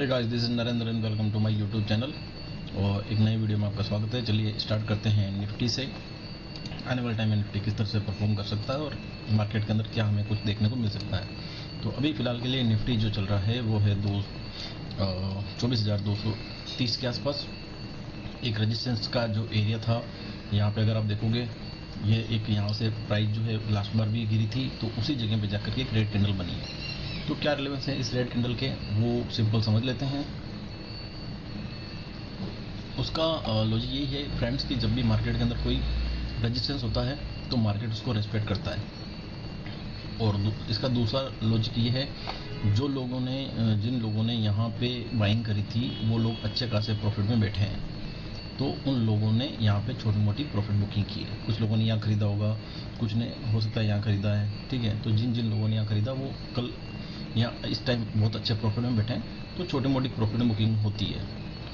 Guys, this is Narendra and welcome to my YouTube channel. और एक नई वीडियो में आपका स्वागत है। चलिए स्टार्ट करते हैं निफ्टी से। आने वाले टाइम में निफ्टी किस तरह से परफॉर्म कर सकता है और मार्केट के अंदर क्या हमें कुछ देखने को मिल सकता है। तो अभी फ़िलहाल के लिए निफ्टी जो चल रहा है वो है 24,230 के आसपास। एक रेजिस्टेंस का जो एरिया था यहाँ पे अगर आप देखोगे, ये एक यहाँ से प्राइस जो है लास्ट बार भी गिरी थी, तो उसी जगह पे जाकर के एक रेड कैंडल बनी है। तो क्या रिलेवेंस है इस रेड कैंडल के, वो सिंपल समझ लेते हैं। उसका लॉजिक यही है फ्रेंड्स कि जब भी मार्केट के अंदर कोई रेजिस्टेंस होता है तो मार्केट उसको रेस्पेक्ट करता है। और इसका दूसरा लॉजिक ये है, जिन लोगों ने यहाँ पे बाइंग करी थी वो लोग अच्छे खासे प्रॉफिट में बैठे हैं। तो उन लोगों ने यहाँ पे छोटी मोटी प्रॉफिट बुकिंग की है। कुछ लोगों ने यहाँ खरीदा होगा, कुछ ने हो सकता है यहाँ खरीदा है, ठीक है। तो जिन लोगों ने यहाँ खरीदा वो कल या इस टाइम बहुत अच्छे प्रॉफिट में बैठे हैं। तो छोटी मोटी प्रॉफिट बुकिंग होती है।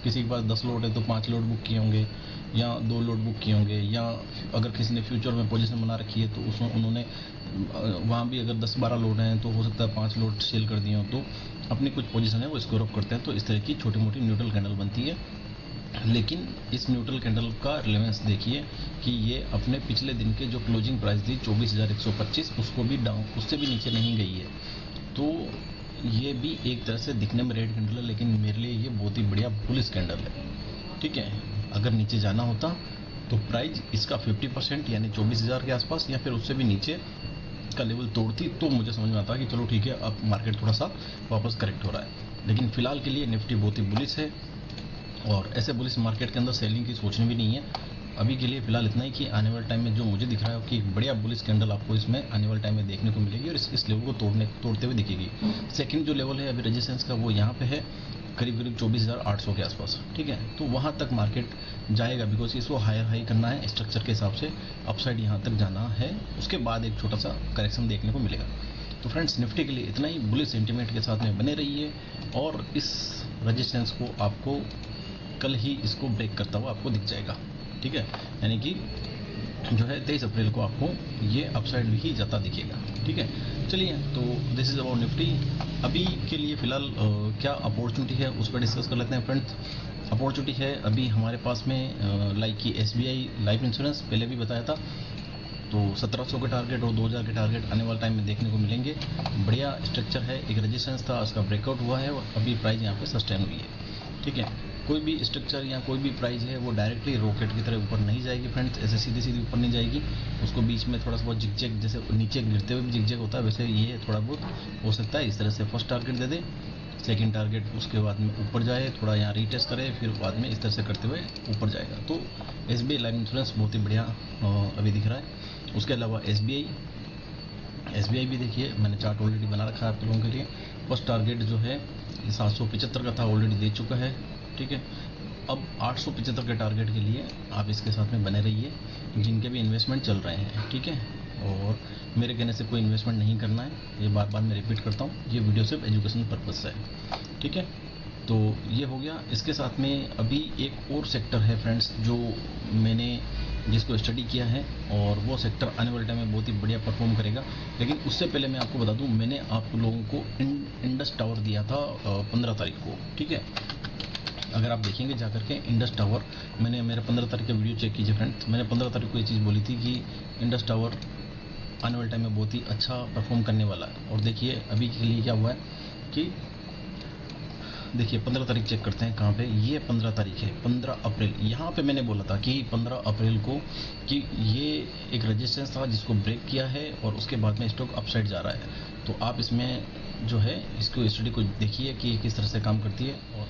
किसी के पास 10 लोड है तो 5 लोड बुक किए होंगे या 2 लोड बुक किए होंगे, या अगर किसी ने फ्यूचर में पोजीशन बना रखी है तो उसमें उन्होंने वहाँ भी अगर 10-12 लोड हैं तो हो सकता है 5 लोड सेल कर दिए हों, तो अपनी कुछ पोजीशन है वो स्क्वायर ऑफ करते हैं। तो इस तरह की छोटी मोटी न्यूट्रल कैंडल बनती है। लेकिन इस न्यूट्रल कैंडल का रिलेवेंस देखिए कि ये अपने पिछले दिन के जो क्लोजिंग प्राइस थी 24,125, उसको भी डाउन, उससे भी नीचे नहीं गई है। तो ये भी एक तरह से दिखने में रेड कैंडल है, लेकिन मेरे लिए ये बहुत ही बढ़िया बुलिश कैंडल है, ठीक है। अगर नीचे जाना होता तो प्राइस इसका 50% यानी 24,000 के आसपास या फिर उससे भी नीचे का लेवल तोड़ती तो मुझे समझ में आता कि चलो ठीक है, अब मार्केट थोड़ा सा वापस करेक्ट हो रहा है। लेकिन फिलहाल के लिए निफ्टी बहुत ही बुलिश है और ऐसे बुलिश मार्केट के अंदर सेलिंग की सोचनी भी नहीं है। अभी के लिए फिलहाल इतना ही कि आने वाले टाइम में जो मुझे दिख रहा है कि एक बढ़िया बुलिश कैंडल आपको इसमें आने वाले टाइम में देखने को मिलेगी और इस लेवल को तोड़ते हुए दिखेगी। सेकंड जो लेवल है अभी रेजिस्टेंस का वो यहाँ पे है करीब 24,800 के आसपास, ठीक है। तो वहाँ तक मार्केट जाएगा बिकॉज इसको हायर हाई करना है स्ट्रक्चर के हिसाब से, अपसाइड यहाँ तक जाना है, उसके बाद एक छोटा सा करेक्शन देखने को मिलेगा। तो फ्रेंड्स, निफ्टी के लिए इतना ही। बुलिश सेंटीमेंट के साथ में बने रहिए और इस रेजिस्टेंस को आपको कल ही इसको ब्रेक करता हुआ आपको दिख जाएगा, ठीक है। यानी कि जो है 23 अप्रैल को आपको ये अपसाइड भी ही जाता दिखेगा, ठीक है। चलिए, तो दिस इज अबाउट निफ्टी। अभी के लिए फिलहाल क्या अपॉर्चुनिटी है उस पर डिस्कस कर लेते हैं फ्रेंड्स। अपॉर्चुनिटी है अभी हमारे पास में लाइक कि SBI लाइफ इंश्योरेंस, पहले भी बताया था, तो 1700 के टारगेट और 2000 के टारगेट आने वाले टाइम में देखने को मिलेंगे। बढ़िया स्ट्रक्चर है, एक रेजिस्टेंस था, उसका ब्रेकआउट हुआ है और अभी प्राइस यहाँ पे सस्टेन हुई है, ठीक है। कोई भी स्ट्रक्चर या कोई भी प्राइस है वो डायरेक्टली रॉकेट की तरह ऊपर नहीं जाएगी फ्रेंड्स, ऐसे सीधी सीधी ऊपर नहीं जाएगी। उसको बीच में थोड़ा सा बहुत जिगजैग, जैसे नीचे गिरते हुए भी जिगजैग होता है, वैसे ये थोड़ा बहुत हो सकता है। इस तरह से फर्स्ट टारगेट दे दे, सेकंड टारगेट उसके बाद में ऊपर जाए, थोड़ा यहाँ रीटेस्ट करे, फिर बाद में इस तरह से करते हुए ऊपर जाएगा। तो SBI लाइफ इंश्योरेंस बहुत ही बढ़िया अभी दिख रहा है। उसके अलावा SBI भी देखिए, मैंने चार्ट ऑलरेडी बना रखा है आप लोगों के लिए। फर्स्ट टारगेट जो है 775 का था, ऑलरेडी दे चुका है, ठीक है। अब 875 के टारगेट के लिए आप इसके साथ में बने रहिए, जिनके भी इन्वेस्टमेंट चल रहे हैं, ठीक है। और मेरे कहने से कोई इन्वेस्टमेंट नहीं करना है, ये बार बार मैं रिपीट करता हूँ, ये वीडियो सिर्फ एजुकेशन पर्पज से है, ठीक है। तो ये हो गया। इसके साथ में अभी एक और सेक्टर है फ्रेंड्स जो मैंने जिसको स्टडी किया है, और वो सेक्टर आने वाले टाइम में बहुत ही बढ़िया परफॉर्म करेगा। लेकिन उससे पहले मैं आपको बता दूं, मैंने आप लोगों को इंडस टावर दिया था 15 तारीख को, ठीक है। अगर आप देखेंगे जाकर के इंडस टावर, मैंने मेरे 15 तारीख का वीडियो चेक कीजिए फ्रेंड्स। मैंने 15 तारीख को ये चीज़ बोली थी कि इंडस टावर आने वाले टाइम में बहुत ही अच्छा परफॉर्म करने वाला है। और देखिए अभी के लिए क्या हुआ है कि देखिए 15 तारीख चेक करते हैं कहाँ पे, ये 15 तारीख है, 15 अप्रैल। यहाँ पे मैंने बोला था कि 15 अप्रैल को कि ये एक रेजिस्टेंस था जिसको ब्रेक किया है और उसके बाद में स्टॉक अपसाइड जा रहा है। तो आप इसमें जो है इसको स्टडी को देखिए कि किस तरह से काम करती है। और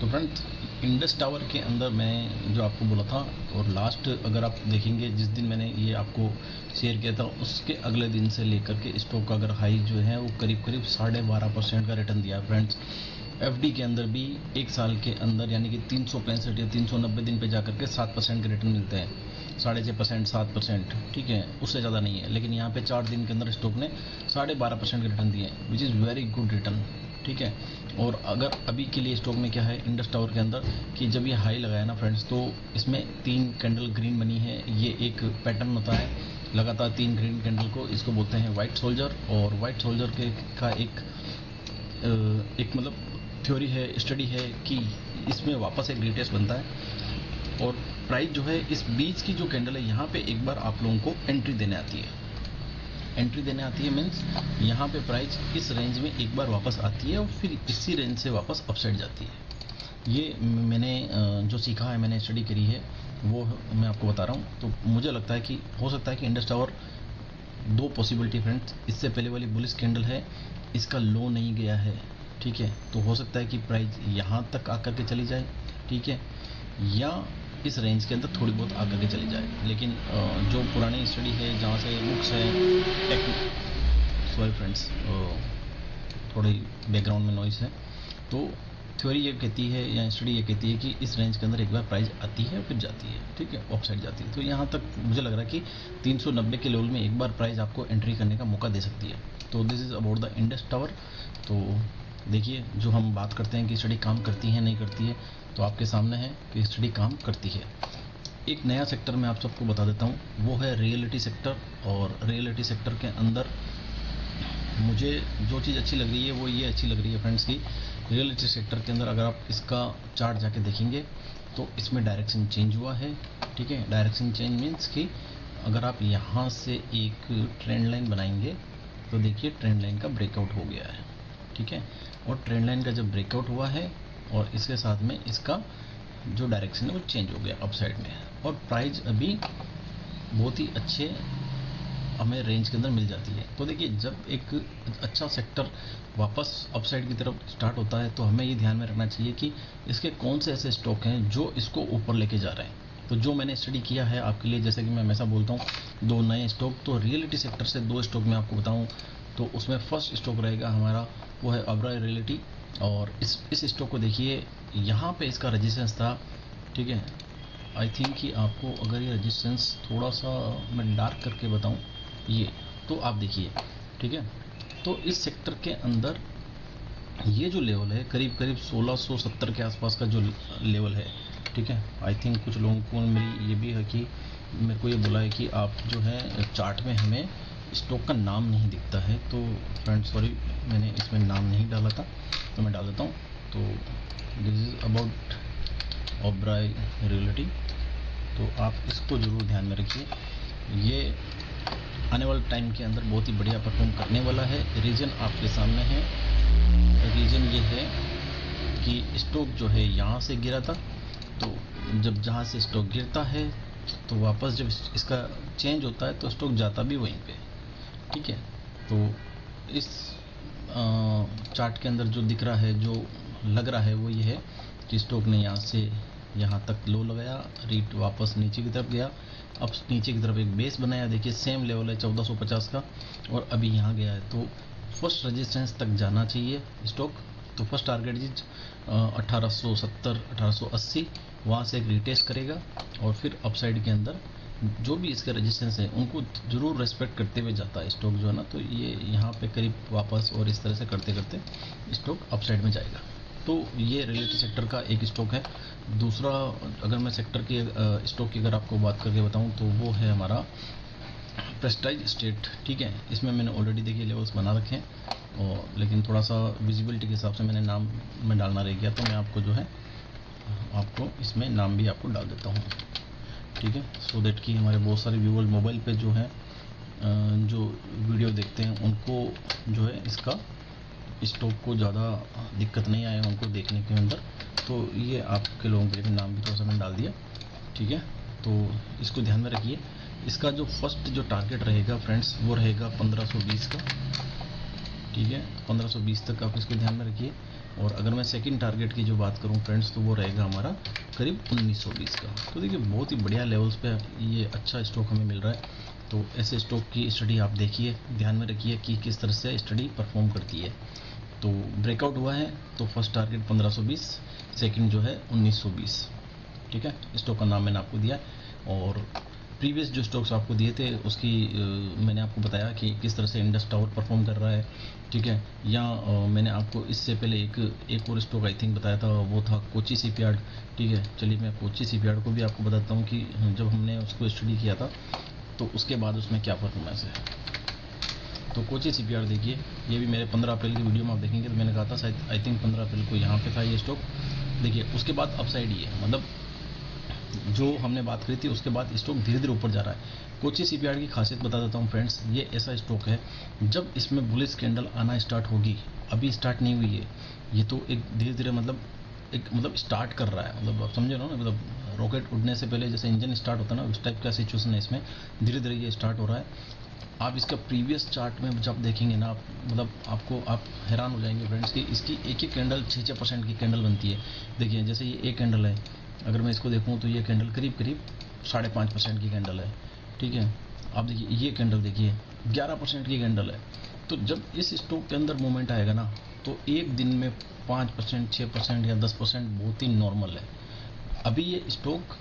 तो फ्रेंड्स, इंडस टावर के अंदर मैं जो आपको बोला था, और लास्ट अगर आप देखेंगे जिस दिन मैंने ये आपको शेयर किया था उसके अगले दिन से लेकर के स्टॉक का अगर हाई जो है वो करीब 12.5% का रिटर्न दिया फ्रेंड्स। FD के अंदर भी एक साल के अंदर यानी कि 365 या 390 दिन पे जाकर के 7% के रिटर्न मिलते हैं, 6.5% 7%, ठीक है, उससे ज़्यादा नहीं है। लेकिन यहाँ पे 4 दिन के अंदर स्टॉक ने 12.5% के रिटर्न दिए, which is very good return, ठीक है। और अगर अभी के लिए स्टॉक में क्या है इंडस टावर के अंदर कि जब ये हाई लगाया ना फ्रेंड्स, तो इसमें 3 कैंडल ग्रीन बनी है। ये एक पैटर्न होता है, लगातार 3 ग्रीन कैंडल को, इसको बोलते हैं वाइट सोल्जर। और वाइट सोल्जर के का एक मतलब थ्योरी है, स्टडी है कि इसमें वापस एक रिटेस्ट बनता है और प्राइस जो है इस बीच की जो कैंडल है यहाँ पे एक बार आप लोगों को एंट्री देने आती है। एंट्री देने आती है मीन्स यहाँ पे प्राइस इस रेंज में एक बार वापस आती है और फिर इसी रेंज से वापस अपसाइड जाती है। ये मैंने जो सीखा है, मैंने स्टडी करी है, वो मैं आपको बता रहा हूँ। तो मुझे लगता है कि हो सकता है कि इंडस टावर दो पॉसिबिलिटी फ्रेंड्स, इससे पहले वाली बुलिश कैंडल है, इसका लो नहीं गया है, ठीक है, तो हो सकता है कि प्राइस यहाँ तक आकर के चली जाए, ठीक है, या इस रेंज के अंदर थोड़ी बहुत आकर के चली जाए। लेकिन जो पुरानी स्टडी है, जहाँ से बुक्स है, सॉरी फ्रेंड्स, थोड़ी बैकग्राउंड में नॉइस है, तो थ्योरी ये कहती है या स्टडी ये कहती है कि इस रेंज के अंदर एक बार प्राइस आती है फिर जाती है, ठीक है, ऑफसाइड जाती है। तो यहाँ तक मुझे लग रहा है कि 390 के लेवल में एक बार प्राइस आपको एंट्री करने का मौका दे सकती है। तो this is about the Indus tower. तो देखिए, जो हम बात करते हैं कि स्टडी काम करती है नहीं करती है, तो आपके सामने है कि स्टडी काम करती है। एक नया सेक्टर मैं आप सबको बता देता हूँ, वो है रियलिटी सेक्टर। और रियलिटी सेक्टर के अंदर मुझे जो चीज़ अच्छी लग रही है वो ये अच्छी लग रही है फ्रेंड्स की रियलिटी सेक्टर के अंदर अगर आप इसका चार्ट जाके देखेंगे तो इसमें डायरेक्शन चेंज हुआ है, ठीक है। डायरेक्शन चेंज मीन्स कि अगर आप यहाँ से एक ट्रेंड लाइन बनाएंगे तो देखिए ट्रेंड लाइन का ब्रेकआउट हो गया है, ठीक है। और ट्रेंड लाइन का जब ब्रेकआउट हुआ है और इसके साथ में इसका जो डायरेक्शन है वो चेंज हो गया अपसाइड में, और प्राइस अभी बहुत ही अच्छे हमें रेंज के अंदर मिल जाती है। तो देखिए, जब एक अच्छा सेक्टर वापस अपसाइड की तरफ स्टार्ट होता है तो हमें ये ध्यान में रखना चाहिए कि इसके कौन से ऐसे स्टॉक हैं जो इसको ऊपर लेके जा रहे हैं। तो जो मैंने स्टडी किया है आपके लिए, जैसे कि मैं हमेशा बोलता हूँ, दो नए स्टॉक, तो रियलिटी सेक्टर से दो स्टॉक मैं आपको बताऊँ तो उसमें फर्स्ट स्टॉक रहेगा हमारा, वो है ओबेरॉय रियल्टी। और इस स्टॉक को देखिए, यहाँ पे इसका रजिस्टेंस था, ठीक है। आई थिंक कि आपको अगर ये रजिस्टेंस थोड़ा सा मैं डार्क करके बताऊँ, ये तो आप देखिए, ठीक है। तो इस सेक्टर के अंदर ये जो लेवल है करीब करीब 1670 के आसपास का जो लेवल है, ठीक है। आई थिंक कुछ लोगों को मेरी ये भी है कि मेरे को ये बोला है कि आप जो है चार्ट में हमें स्टॉक का नाम नहीं दिखता है, तो फ्रेंड्स सॉरी, मैंने इसमें नाम नहीं डाला था, तो मैं डाल देता हूँ। तो this is about Oberoi realty, तो आप इसको ज़रूर ध्यान में रखिए। ये आने वाले टाइम के अंदर बहुत ही बढ़िया परफॉर्म करने वाला है। रीज़न आपके सामने है, रीज़न ये है कि स्टॉक जो है यहाँ से गिरा था, तो जब जहाँ से स्टॉक गिरता है तो वापस जब इसका चेंज होता है तो स्टॉक जाता भी वहीं पे, ठीक है। तो इस चार्ट के अंदर जो दिख रहा है, जो लग रहा है, वो ये है कि स्टॉक ने यहाँ से यहाँ तक लो लगाया, रीट वापस नीचे की तरफ गया, अब नीचे की तरफ एक बेस बनाया, देखिए सेम लेवल है 1450 का, और अभी यहाँ गया है। तो फर्स्ट रेजिस्टेंस तक जाना चाहिए स्टॉक। तो फर्स्ट टारगेट जी 1870 1880, वहाँ से एक रिटेस्ट करेगा और फिर अपसाइड के अंदर जो भी इसके रेजिस्टेंस है उनको ज़रूर रेस्पेक्ट करते हुए जाता है स्टॉक जो है ना। तो ये यहाँ पे करीब वापस और इस तरह से करते करते स्टॉक अपसाइड में जाएगा। तो ये रियलिटी सेक्टर का एक स्टॉक है। दूसरा, अगर मैं सेक्टर की स्टॉक की अगर आपको बात करके बताऊं तो वो है हमारा प्रेस्टाइज स्टेट, ठीक है। इसमें मैंने ऑलरेडी देखिए लेवल्स बना रखे हैं, और लेकिन थोड़ा सा विजिबिलिटी के हिसाब से मैंने नाम में डालना रह गया, तो मैं आपको जो है आपको इसमें नाम भी आपको डाल देता हूँ, ठीक है, सो दैट कि हमारे बहुत सारे व्यूअर्स मोबाइल पे जो है जो वीडियो देखते हैं उनको जो है इसका स्टॉक को ज़्यादा दिक्कत नहीं आए उनको देखने के अंदर। तो ये आपके लोगों के लिए नाम भी थोड़ा सा मैंने डाल दिया, ठीक है। तो इसको ध्यान में रखिए। इसका जो फर्स्ट जो टारगेट रहेगा फ्रेंड्स वो रहेगा 1520 का, ठीक है। 1520 तक आप इसको ध्यान में रखिए। और अगर मैं सेकंड टारगेट की जो बात करूं फ्रेंड्स तो वो रहेगा हमारा करीब 1920 का। तो देखिए बहुत ही बढ़िया लेवल्स पे ये अच्छा स्टॉक हमें मिल रहा है। तो ऐसे स्टॉक की स्टडी आप देखिए, ध्यान में रखिए कि किस तरह से स्टडी परफॉर्म करती है। तो ब्रेकआउट हुआ है तो फर्स्ट टारगेट 1520, सेकंड जो है 1920, ठीक है। स्टॉक का नाम मैंने आपको दिया, और प्रीवियस जो स्टॉक्स आपको दिए थे उसकी मैंने आपको बताया कि किस तरह से इंडस टावर परफॉर्म कर रहा है, ठीक है। या मैंने आपको इससे पहले एक और स्टॉक आई थिंक बताया था, वो था कोची शिपयार्ड, ठीक है। चलिए मैं कोची शिपयार्ड को भी आपको बताता हूँ कि जब हमने उसको स्टडी किया था तो उसके बाद उसमें क्या परफॉर्मेंस है। तो कोची सीपीआर देखिए, ये भी मेरे 15 अप्रैल की वीडियो में आप देखेंगे तो मैंने कहा था शायद आई थिंक 15 अप्रैल को यहाँ पे था ये स्टॉक। देखिए उसके बाद अपसाइड ही है, मतलब जो हमने बात करी थी उसके बाद स्टॉक धीरे धीरे ऊपर जा रहा है। कोची सीपीआर की खासियत बता देता हूँ फ्रेंड्स, ये ऐसा स्टॉक है जब इसमें बुलिश कैंडल आना स्टार्ट होगी, अभी स्टार्ट नहीं हुई है, ये तो एक धीरे धीरे मतलब स्टार्ट कर रहा है, मतलब आप समझे ना, मतलब रॉकेट उड़ने से पहले जैसे इंजन स्टार्ट होता है ना, उस टाइप का सिचुएशन है इसमें, धीरे धीरे ये स्टार्ट हो रहा है। आप इसका प्रीवियस चार्ट में जब देखेंगे ना, मतलब आप हैरान हो जाएंगे फ्रेंड्स कि इसकी एक एक कैंडल 6% की कैंडल बनती है। देखिए जैसे ये एक कैंडल है, अगर मैं इसको देखूँ तो ये कैंडल करीब 5.5% की कैंडल है, ठीक है। आप देखिए ये कैंडल देखिए 11% की कैंडल है। तो जब इस स्टॉक के अंदर मूवमेंट आएगा ना, तो एक दिन में 5%, 6% या 10% बहुत ही नॉर्मल है। अभी ये स्टॉक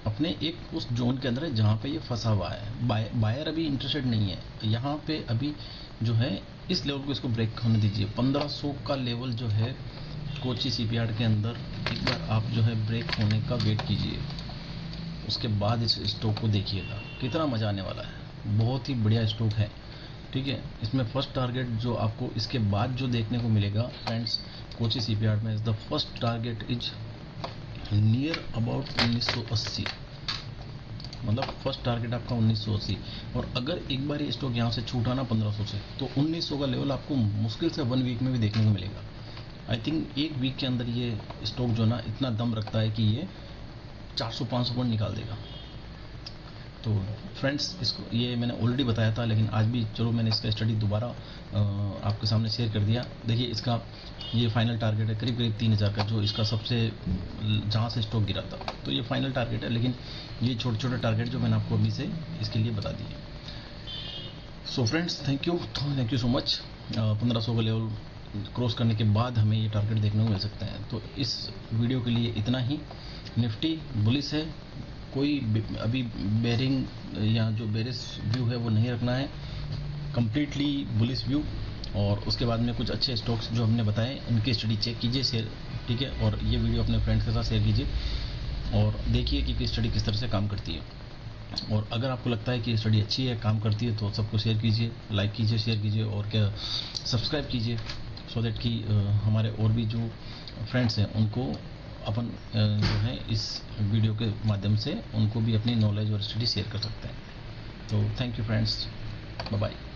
अपने एक उस जोन के अंदर है जहाँ पे ये फंसा हुआ है, बायर अभी इंटरेस्टेड नहीं है यहाँ पे। अभी जो है इस लेवल को इसको ब्रेक होने दीजिए। 1500 का लेवल जो है कोची सीपीआर के अंदर, एक बार आप जो है ब्रेक होने का वेट कीजिए, उसके बाद इस स्टॉक को देखिएगा कितना मजा आने वाला है। बहुत ही बढ़िया स्टॉक है, ठीक है। इसमें फर्स्ट टारगेट जो आपको इसके बाद जो देखने को मिलेगा फ्रेंड्स कोची सीपीआर में, the first target is near about 1980, मतलब फर्स्ट टारगेट आपका 1980। और अगर एक बार ये स्टॉक यहाँ से छूटा ना 1500 से, तो 1900 का लेवल आपको मुश्किल से 1 वीक में भी देखने को मिलेगा। आई थिंक 1 वीक के अंदर ये स्टॉक जो ना इतना दम रखता है कि ये 400-500 पॉइंट निकाल देगा। तो फ्रेंड्स इसको ये मैंने ऑलरेडी बताया था, लेकिन आज भी चलो मैंने इसका स्टडी दोबारा आपके सामने शेयर कर दिया। देखिए इसका ये फाइनल टारगेट है करीब 3000 का, जो इसका सबसे जहाँ से स्टॉक गिरा था, तो ये फाइनल टारगेट है। लेकिन ये छोटे छोटे टारगेट जो मैंने आपको अभी से इसके लिए बता दिए। So friends thank you so much. 1500 का लेवल क्रॉस करने के बाद हमें ये टारगेट देखने को मिल सकते हैं। तो इस वीडियो के लिए इतना ही। निफ्टी बुलिश है, कोई अभी बेरिंग या जो बेरिश व्यू है वो नहीं रखना है, कंप्लीटली बुलिश व्यू। और उसके बाद में कुछ अच्छे स्टॉक्स जो हमने बताए उनकी स्टडी चेक कीजिए, शेयर, ठीक है। और ये वीडियो अपने फ्रेंड्स के साथ शेयर कीजिए और देखिए कि स्टडी किस तरह से काम करती है। और अगर आपको लगता है कि स्टडी अच्छी है, काम करती है, तो सबको शेयर कीजिए, लाइक कीजिए, शेयर कीजिए और क्या सब्सक्राइब कीजिए, सो दैट कि हमारे और भी जो फ्रेंड्स हैं उनको अपन जो है इस वीडियो के माध्यम से उनको भी अपनी नॉलेज और स्टडी शेयर कर सकते हैं। तो thank you friends, bye bye.